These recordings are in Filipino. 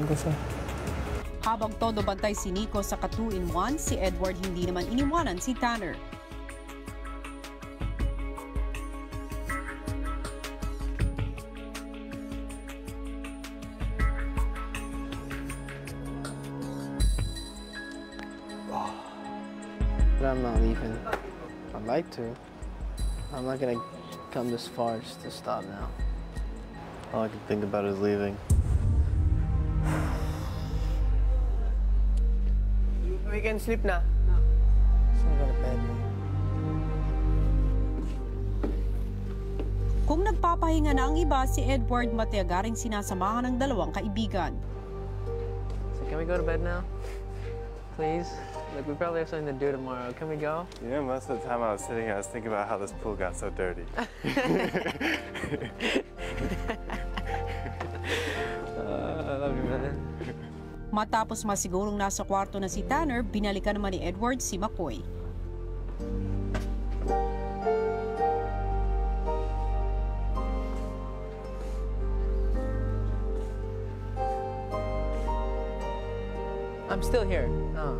ko siya. Habang todo bantay si Nico sa ka-2-in-1, si Edward hindi naman iniwanan si Tanner. But I'm not leaving. I'd like to. I'm not gonna come this far just to stop now. All I can think about is leaving. We can sleep na. So I'm gonna bed. Kung nagpapahinga na ang iba, si Edward matiyagaring sinasamahan ng dalawang kaibigan. So can we go to bed now? Please? Like, we probably have something to do tomorrow. Can we go? You know, most of the time I was sitting here, I was thinking about how this pool got so dirty. I love you, man. Matapos masigurong nasa kwarto na si Tanner, binalikan naman ni Edward si McCoy. I'm still here. Oh.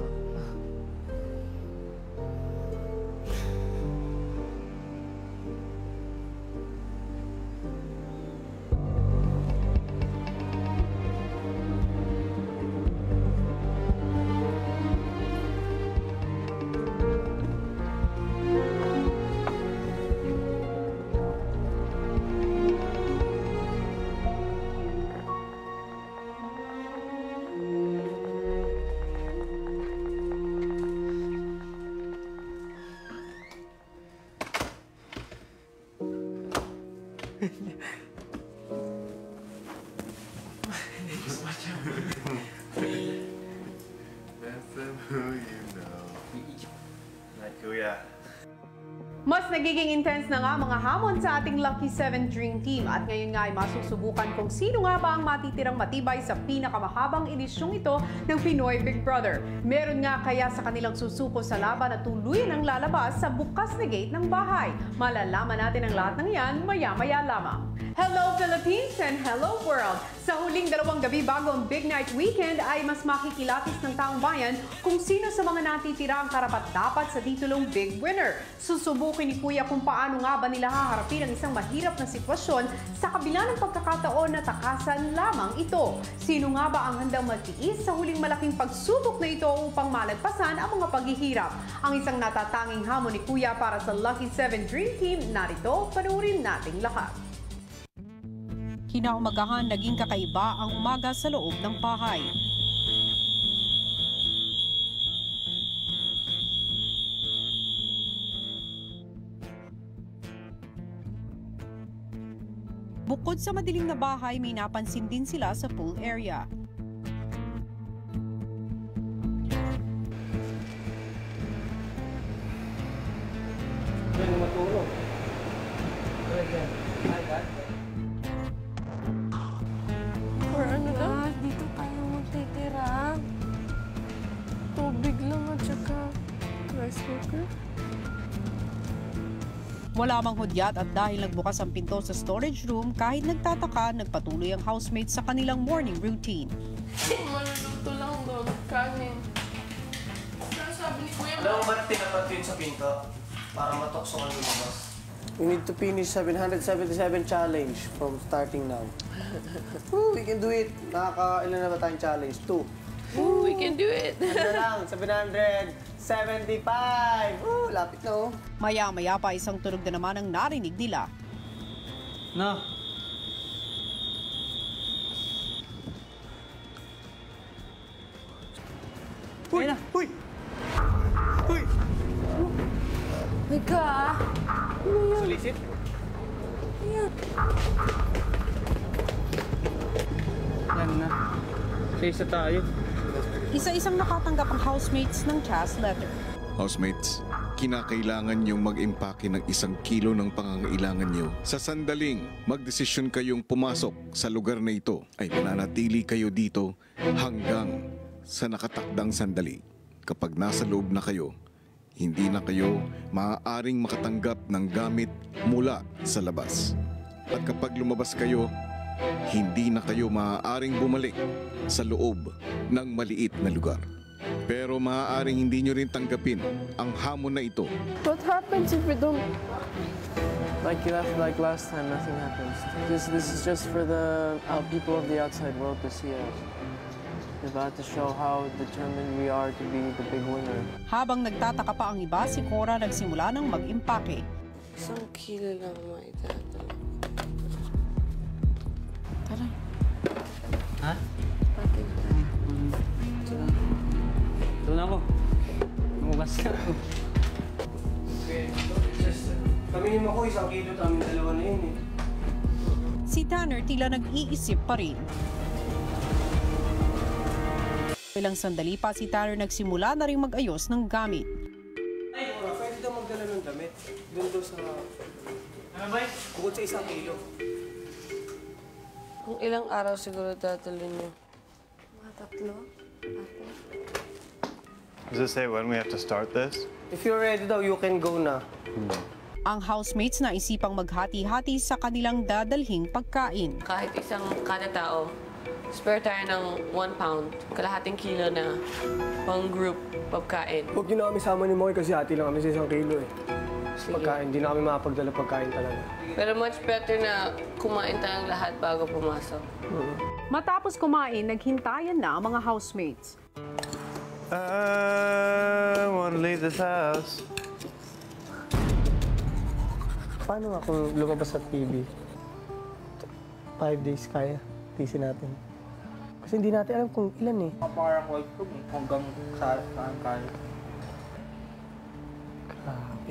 Mas nagiging intense na nga mga hamon sa ating Lucky 7 Dream Team at ngayon nga ay masusubukan kung sino nga ba ang matitirang matibay sa pinakamahabang edisyong ito ng Pinoy Big Brother. Meron nga kaya sa kanilang susuko sa laban na tuluyan ang lalabas sa bukas na gate ng bahay. Malalaman natin ang lahat ng yan maya-maya lamang. Hello Philippines and hello world! Sa huling 2 gabi bago ang Big Night Weekend ay mas makikilatis ng taong bayan kung sino sa mga natitira ang karapat-dapat sa titulong Big Winner. Susubukin ni Kuya kung paano nga ba nila haharapin ang isang mahirap na sitwasyon sa kabila ng pagkakataon na takasan lamang ito. Sino nga ba ang handang magtiis sa huling malaking pagsubok na ito upang malagpasan ang mga paghihirap? Ang isang natatanging hamon ni Kuya para sa Lucky 7 Dream Team, narito, panuorin nating lahat. Kinaumagahan, naging kakaiba ang umaga sa loob ng bahay. Bukod sa madilim na bahay, may napansin din sila sa pool area. Diyan matulog. Or ano daw? Dito tayo magtitira. Tubig lang at saka rice cooker. Wala mang hudyat at dahil nagbukas ang pinto sa storage room, kahit nagtataka, nagpatuloy ang housemates sa kanilang morning routine. Maluluto lang doon, kanin. Sabi ni Kuya, alam mo ba na tinapat yun sa pinto para matokso ka lumabas? We need to finish 777 challenge from starting now. Woo, we can do it. Ilan na ba tayong challenge? 2. Ooh, we can do it. Ano lang, 775. Woo, lapit na oh. Maya-maya pa isang tunog na naman ang narinig nila. Na. Uy! Uy! Uy! My God. Solicit? Ayan. Yan na. Isa tayo. Isa-isang nakatanggap ang housemates ng task letter. Housemates, kinakailangan niyong mag-impake ng 1 kilo ng pangangailangan niyo. Sa sandaling magdesisyon kayong pumasok sa lugar na ito, ay mananatili kayo dito hanggang sa nakatakdang sandali. Kapag nasa loob na kayo, hindi na kayo maaaring makatanggap ng gamit mula sa labas. At kapag lumabas kayo, hindi na kayo maaaring bumalik sa loob ng maliit na lugar. Pero maaaring hindi nyo rin tanggapin ang hamon na ito. What happens if we don't? Like last time, nothing happens. This is just for the people of the outside world to see us. We're about to show how determined we are to be the big winner. Habang nagtataka pa ang iba, si Cora nagsimula ng mag-impake. 1 kilo lang maitatalag. Tara. Ha? Patin tayo. Doon ako. Umugas na ako. Okay, just kami mo ko 1 kilo, kami dalawa na yun eh. Si Tanner tila nag-iisip pa rin. Ilang sandali pa si Tanner nagsimula na rin mag-ayos ng gamit. Ay, Cora, pwede daw magdala ng damit. Doon daw sa... Ano ba? Bukod sa 1 kilo. Kung ilang araw siguro tatalin niyo? Mga 3? Ate? Does it say when we have to start this? If you're ready daw, you can go na. Ang housemates na isipang maghati-hati sa kanilang dadalhing pagkain. Kahit isang kada tao, spare tayo ng 1 pound, kalahating kilo na pang group pagkain. Huwag nyo na kami sama ni Moy kasi hati lang kami sa 1 kilo eh. Sige. Pagkain, hindi na kami makapagdala pagkain talaga. Pero much better na kumain tayong lahat bago pumasok. Matapos kumain, naghintayan na ang mga housemates. I want to leave this house. Paano nga kung lumabas sa TV? 5 days kaya, tisin natin. Kasi hindi natin alam kung ilan eh. Parang white room hanggang saan kaya.